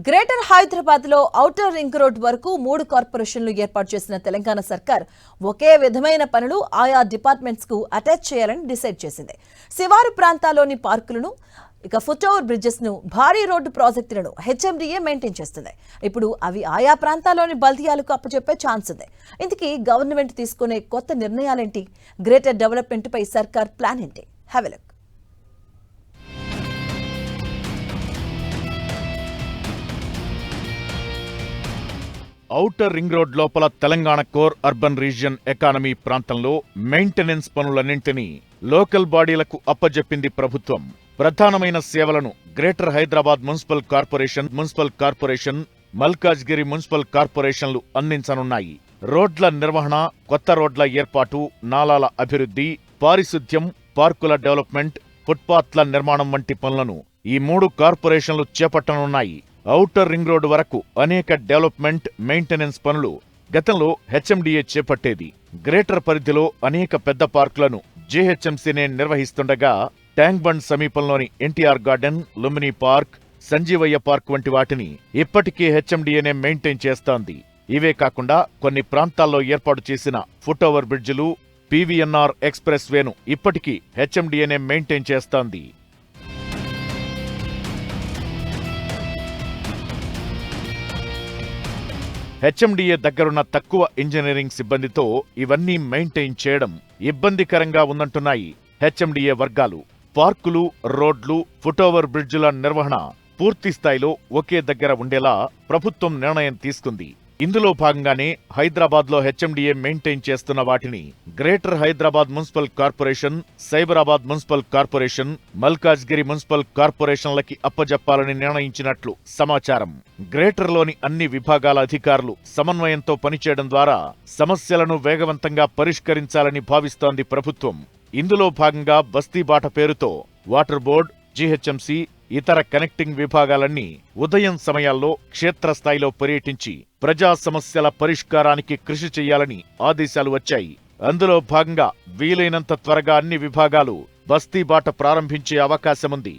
Greater Hyderabad లో outer ring road వరకు 3 కార్పొరేషన్లు ఏర్పాటు చేసిన తెలంగాణ సర్కార్ ఒకే విధమైన పనులు ఆయా డిపార్ట్మెంట్స్ కు అటాచ్ చేయాలని డిసైడ్ చేసింది. శివారు ప్రాంతాల్లోని పార్కులను ఫుట్ ఓవర్ బ్రిడ్జెస్ ను భారీ రోడ్డు ప్రాజెక్టులను హెచ్ఎండిఏ మెయింటైన్ చేస్తుంది. ఇప్పుడు అవి ఆయా ప్రాంతాల్లోని బల్దియాలకు అప్పచెప్పే ఛాన్స్ ఉంది. ఇందుకే గవర్నమెంట్ తీసుకునే కొత్త నిర్ణయాలేంటి? గ్రేటర్ డెవలప్మెంట్ పై సర్కార్ ప్లాన్ ఏంటి? Have a look. Outer ring road లోపల Telangana core urban region economy ప్రాంతంలో మెయింటెనెన్స్ పనులన్నింటినీ లోకల్ బాడీలకు అప్పజెప్పింది ప్రభుత్వం. ప్రధానమైన సేవలను greater Hyderabad municipal corporation, Malkajgiri municipal కార్పొరేషన్లు అందించనున్నాయి. రోడ్ల నిర్వహణ, కొత్త రోడ్ల ఏర్పాటు, నాలాల అభివృద్ధి, పారిశుద్ధ్యం, పార్కుల డెవలప్మెంట్, ఫుట్పాత్ల నిర్మాణం వంటి పనులను ఈ 3 కార్పొరేషన్లు చేపట్టనున్నాయి. ఔటర్ రింగ్ రోడ్డు వరకు అనేక డెవలప్మెంట్, మెయింటెనెన్స్ పనులు గతంలో హెచ్ఎండిఏ చేపట్టేది. గ్రేటర్ పరిధిలో అనేక పెద్ద పార్కులను జీహెచ్ఎంసీనే నిర్వహిస్తుండగా ట్యాంక్ బండ్ సమీపంలోని NTR garden, Lumbini park, Sanjeevaiah park వంటి వాటిని ఇప్పటికీ హెచ్ఎండిఏనే మెయింటైన్ చేస్తోంది. ఇవే కాకుండా కొన్ని ప్రాంతాల్లో ఏర్పాటు చేసిన ఫుట్ ఓవర్ బ్రిడ్జిలు, పీవీఎన్ఆర్ ఎక్స్ప్రెస్ వేను ఇప్పటికీ హెచ్ఎండిఏనే మెయింటైన్ చేస్తోంది. హెచ్ఎండిఏ దగ్గరున్న తక్కువ ఇంజనీరింగ్ సిబ్బందితో ఇవన్నీ మెయింటైన్ చేయడం ఇబ్బందికరంగా ఉందంటున్నాయి హెచ్ఎండిఏ వర్గాలు. పార్కులు, రోడ్లు, ఫుట్ఓవర్ బ్రిడ్జిల నిర్వహణ పూర్తిస్థాయిలో ఒకే దగ్గర ఉండేలా ప్రభుత్వం నిర్ణయం తీసుకుంది. ఇందులో భాగంగానే హైదరాబాద్లో హెచ్ఎండిఏ మెయింటైన్ చేస్తున్న వాటిని greater Hyderabad municipal corporation, Cyberabad municipal corporation, Malkajgiri municipal కార్పొరేషన్లకి అప్పజెప్పాలని నిర్ణయించినట్లు సమాచారం. గ్రేటర్లోని అన్ని విభాగాల అధికారులు సమన్వయంతో పనిచేయడం ద్వారా సమస్యలను వేగవంతంగా పరిష్కరించాలని భావిస్తోంది ప్రభుత్వం. ఇందులో భాగంగా బస్తీబాట పేరుతో వాటర్ బోర్డ్, జీహెచ్ఎంసీ, ఇతర కనెక్టింగ్ విభాగాలన్నీ ఉదయం సమయాల్లో క్షేత్రస్థాయిలో పర్యటించి ప్రజా సమస్యల పరిష్కారానికి కృషి చేయాలని ఆదేశాలు వచ్చాయి. అందులో భాగంగా వీలైనంత త్వరగా అన్ని విభాగాలు బస్తీబాట ప్రారంభించే అవకాశముంది.